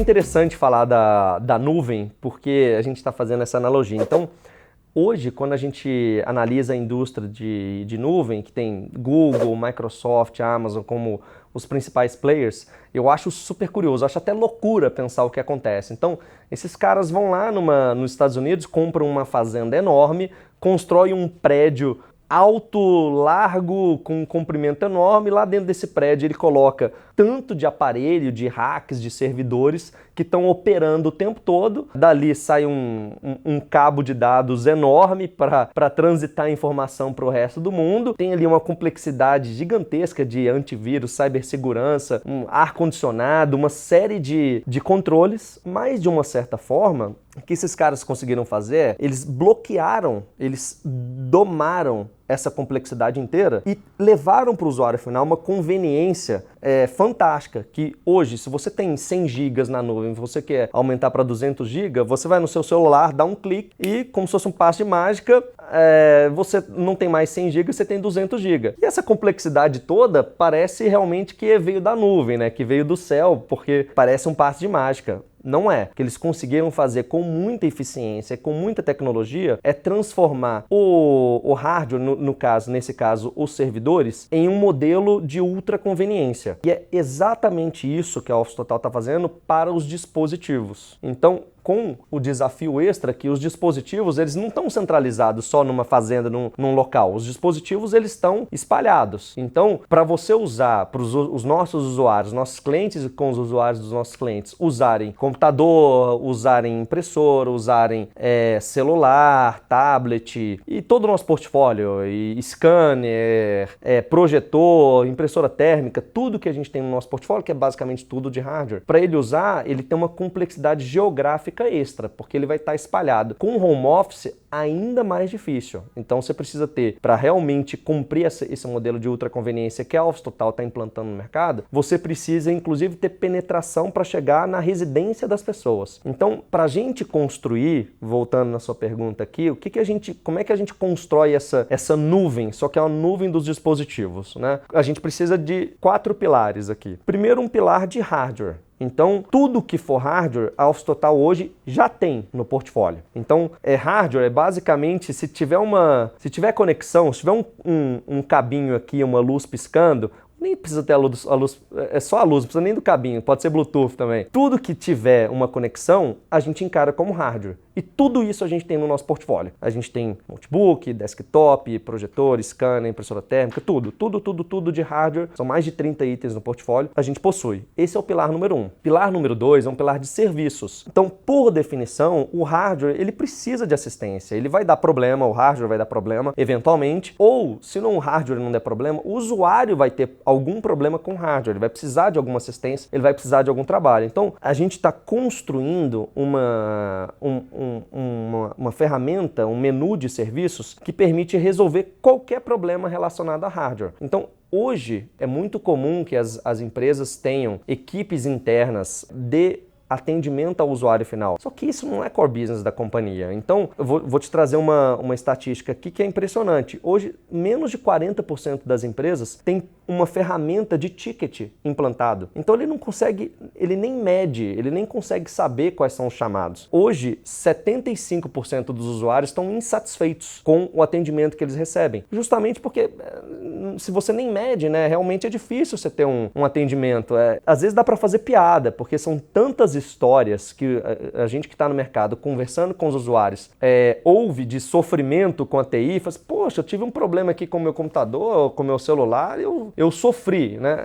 interessante falar da nuvem, porque a gente está fazendo essa analogia. Então, hoje, quando a gente analisa a indústria de nuvem, que tem Google, Microsoft, Amazon como os principais players, eu acho super curioso, acho até loucura pensar o que acontece. Então, esses caras vão lá nos Estados Unidos, compram uma fazenda enorme, constroem um prédio alto, largo, com um comprimento enorme. Lá dentro desse prédio ele coloca tanto de aparelho, de racks, de servidores que estão operando o tempo todo. Dali sai um cabo de dados enorme para transitar a informação para o resto do mundo. Tem ali uma complexidade gigantesca de antivírus, cibersegurança, um ar-condicionado, uma série de controles. Mas, de uma certa forma, o que esses caras conseguiram fazer é, eles bloquearam, eles domaram essa complexidade inteira e levaram para o usuário final uma conveniência fantástica, que hoje, se você tem 100 GB na nuvem e você quer aumentar para 200 GB, você vai no seu celular, dá um clique e, como se fosse um passe de mágica, você não tem mais 100 GB, você tem 200 GB. E essa complexidade toda parece realmente que veio da nuvem, né? Que veio do céu, porque parece um passe de mágica. Não é. O que eles conseguiram fazer com muita eficiência, com muita tecnologia, é transformar o hardware, nesse caso, os servidores, em um modelo de ultra conveniência. E é exatamente isso que a Office Total está fazendo para os dispositivos. Então, com o desafio extra que os dispositivos eles não estão centralizados só numa fazenda, num local. Os dispositivos eles estão espalhados. Então, para você usar, para os nossos usuários, nossos clientes com os usuários dos nossos clientes, usarem computador, usarem impressora, usarem celular, tablet e todo o nosso portfólio, e scanner, projetor, impressora térmica, tudo que a gente tem no nosso portfólio, que é basicamente tudo de hardware, para ele usar, ele tem uma complexidade geográfica extra, porque ele vai estar espalhado. Com o home office, ainda mais difícil. Então você precisa ter, para realmente cumprir esse modelo de ultra conveniência que a Office Total está implantando no mercado, você precisa inclusive ter penetração para chegar na residência das pessoas. Então, para a gente construir, voltando na sua pergunta aqui, como é que a gente constrói essa nuvem, só que é uma nuvem dos dispositivos, né? A gente precisa de 4 pilares aqui. Primeiro, um pilar de hardware. Então, tudo que for hardware, a Office Total hoje já tem no portfólio. Então, hardware é basicamente, se tiver conexão, se tiver um cabinho aqui, uma luz piscando, nem precisa ter a luz, é só a luz, não precisa nem do cabinho, pode ser Bluetooth também. Tudo que tiver uma conexão, a gente encara como hardware. E tudo isso a gente tem no nosso portfólio. A gente tem notebook, desktop, projetor, scanner, impressora térmica, tudo de hardware. São mais de 30 itens no portfólio, a gente possui. Esse é o pilar número 1. Pilar número 2 é um pilar de serviços. Então, por definição, o hardware, ele precisa de assistência. Ele vai dar problema, o hardware vai dar problema, eventualmente. Ou, se o hardware não der problema, o usuário vai ter algum problema com o hardware. Ele vai precisar de alguma assistência, ele vai precisar de algum trabalho. Então, a gente está construindo uma ferramenta, um menu de serviços que permite resolver qualquer problema relacionado a hardware. Então, hoje é muito comum que as empresas tenham equipes internas de atendimento ao usuário final. Só que isso não é core business da companhia. Então, eu vou te trazer uma estatística aqui que é impressionante. Hoje, menos de 40% das empresas tem uma ferramenta de ticket implantado. Então, ele nem mede, ele nem consegue saber quais são os chamados. Hoje, 75% dos usuários estão insatisfeitos com o atendimento que eles recebem. Justamente porque, se você nem mede, né, realmente é difícil você ter um atendimento. Às vezes dá para fazer piada, porque são tantas histórias que a gente que está no mercado conversando com os usuários ouve de sofrimento com a TI, fala assim, poxa, eu tive um problema aqui com o meu computador, com o meu celular, eu sofri, né?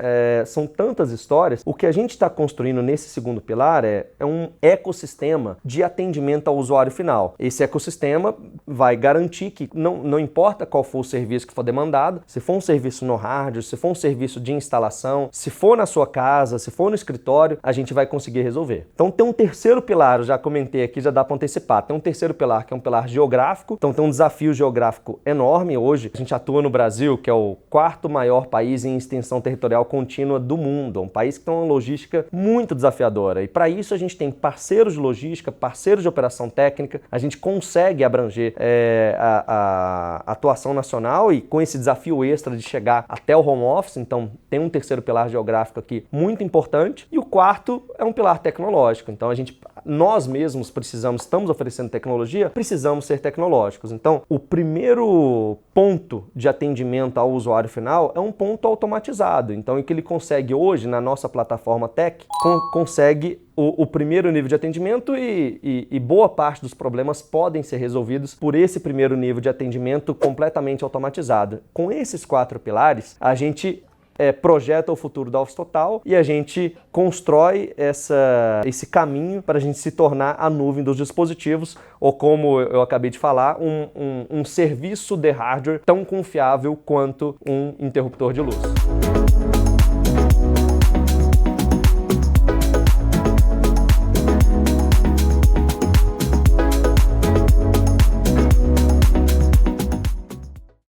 São tantas histórias. O que a gente está construindo nesse segundo pilar é um ecossistema de atendimento ao usuário final. Esse ecossistema vai garantir que não importa qual for o serviço que for demandado, se for um serviço no hardware, se for um serviço de instalação, se for na sua casa, se for no escritório, a gente vai conseguir resolver. Então tem um terceiro pilar, eu já comentei aqui, já dá para antecipar. Tem um terceiro pilar, que é um pilar geográfico. Então tem um desafio geográfico enorme. Hoje a gente atua no Brasil, que é o 4º maior país país em extensão territorial contínua do mundo, um país que tem uma logística muito desafiadora. E para isso a gente tem parceiros de logística, parceiros de operação técnica, a gente consegue abranger a atuação nacional e com esse desafio extra de chegar até o home office. Então tem um terceiro pilar geográfico aqui muito importante. E o quarto é um pilar tecnológico. Então nós mesmos estamos oferecendo tecnologia, precisamos ser tecnológicos. Então o primeiro ponto de atendimento ao usuário final é um ponto automatizado. Então, em que ele consegue hoje, na nossa plataforma Tech, consegue o primeiro nível de atendimento e boa parte dos problemas podem ser resolvidos por esse primeiro nível de atendimento completamente automatizado. Com esses 4 pilares, a gente projeta o futuro da Office Total e a gente constrói esse caminho para a gente se tornar a nuvem dos dispositivos, ou como eu acabei de falar, um serviço de hardware tão confiável quanto um interruptor de luz.